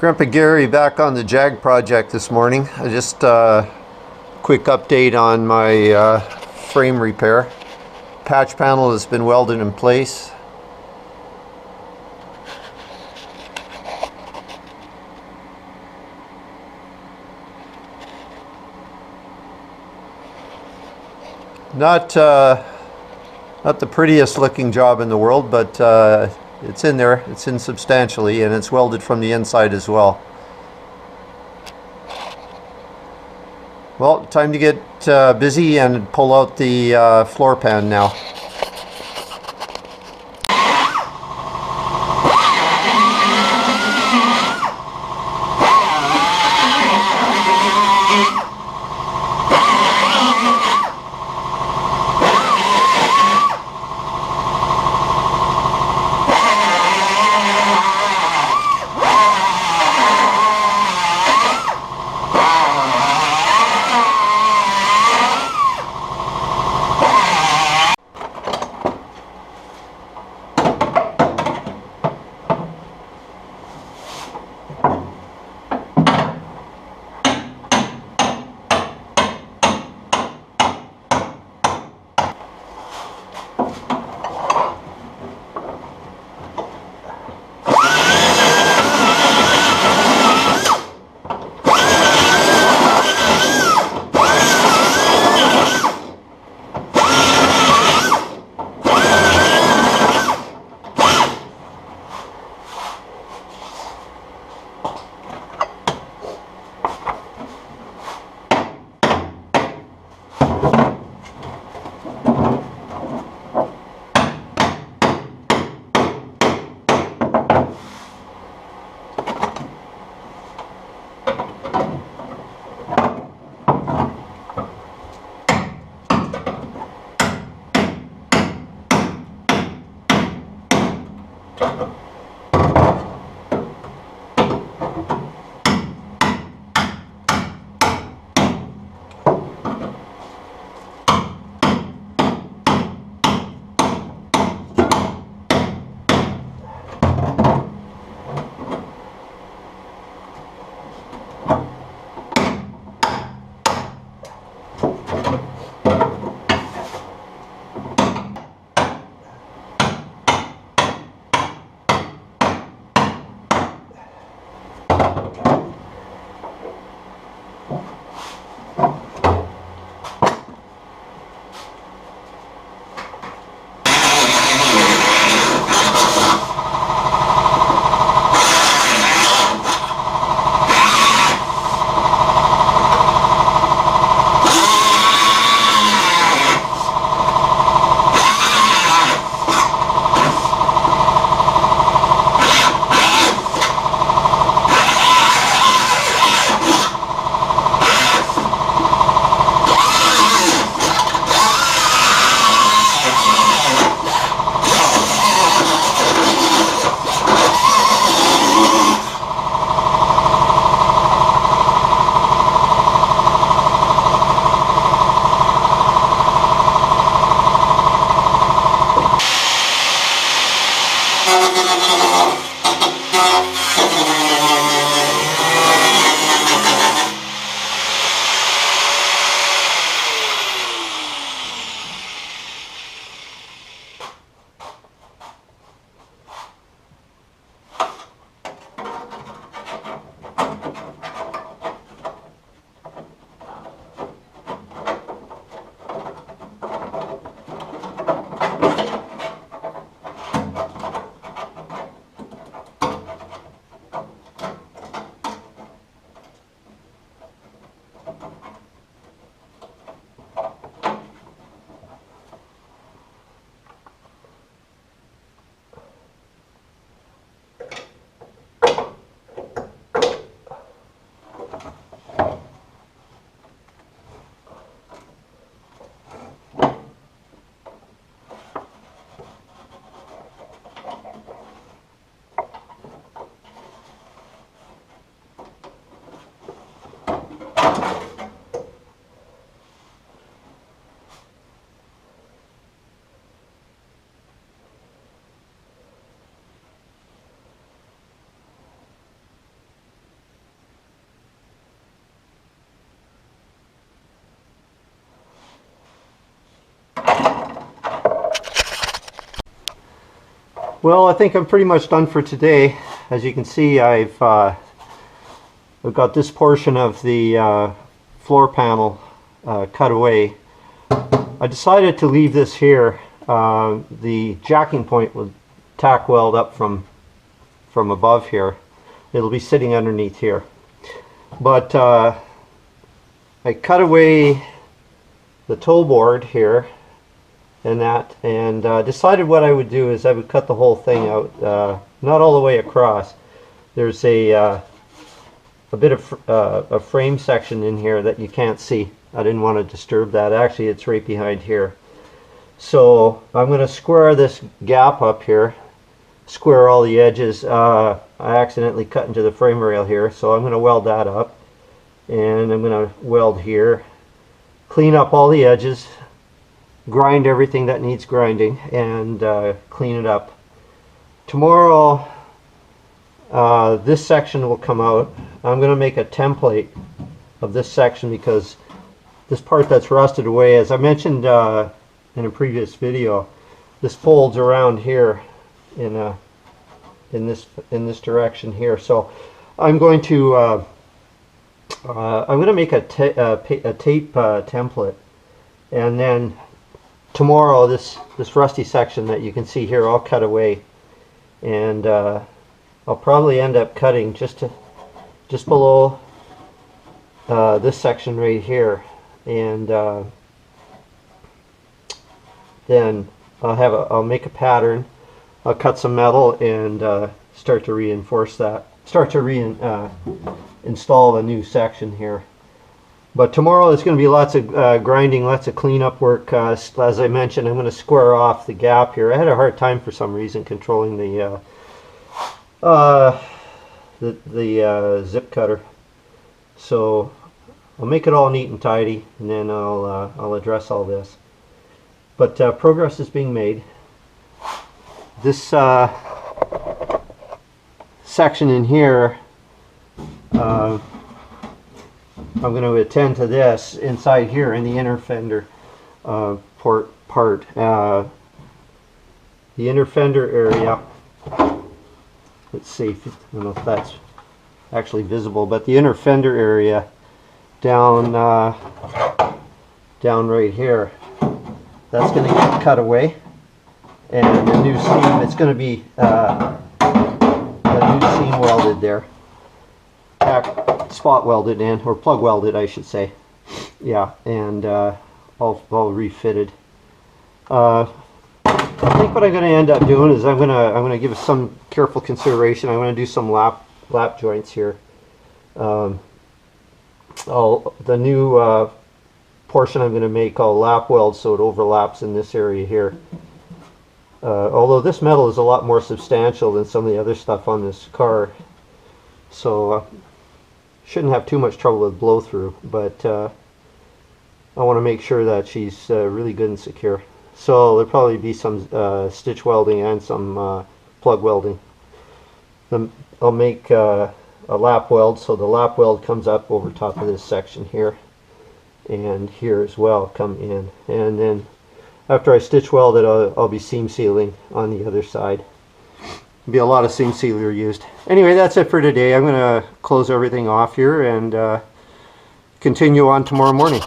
Grandpa Gary back on the Jag project this morning. I just quick update on my frame repair. Patch panel has been welded in place. Not the prettiest looking job in the world, but it's in there. It's in substantially, and it's welded from the inside as well. Well, time to get busy and pull out the floor pan now. Well, I think I'm pretty much done for today. As you can see, I've got this portion of the floor panel cut away. I decided to leave this here. The jacking point will tack weld up from above here. It'll be sitting underneath here. But I cut away the toe board here and decided what I would do is I would cut the whole thing out, not all the way across. There's a bit of a frame section in here that you can't see. I didn't want to disturb that. Actually, it's right behind here. So I'm going to square this gap up here, square all the edges. I accidentally cut into the frame rail here, so I'm going to weld that up, and I'm going to weld here, clean up all the edges, grind everything that needs grinding, and clean it up. Tomorrow this section will come out. I'm going to make a template of this section because this part that's rusted away, as I mentioned in a previous video, this folds around here in this direction here. So I'm going to make a tape template, and then tomorrow this rusty section that you can see here I'll cut away, and I'll probably end up cutting just below this section right here, and then I'll make a pattern. I'll cut some metal and start to reinforce that. Start to install a new section here. But tomorrow there's going to be lots of grinding, lots of cleanup work. As I mentioned, I'm going to square off the gap here. I had a hard time for some reason controlling the zip cutter. So I'll make it all neat and tidy, and then I'll address all this. But progress is being made. This section in here, I'm going to attend to this inside here in the inner fender part. The inner fender area, let's see, I don't know if that's actually visible, but the inner fender area down right here, that's going to get cut away, and the new seam, it's going to be a new seam welded there, spot welded in, or plug welded I should say, yeah, and all refitted. I think what I'm going to end up doing is I'm going to give it some careful consideration. I'm going to do some lap joints here. The new portion I'm going to make, I'll lap weld so it overlaps in this area here. Although this metal is a lot more substantial than some of the other stuff on this car, so shouldn't have too much trouble with blow through, but I want to make sure that she's really good and secure. So there'll probably be some stitch welding and some plug welding. I'll make a lap weld, so the lap weld comes up over top of this section here, and here as well come in, and then after I stitch weld it, I'll be seam sealing on the other side. There'll be a lot of seam sealer used. Anyway, that's it for today. I'm going to close everything off here and continue on tomorrow morning.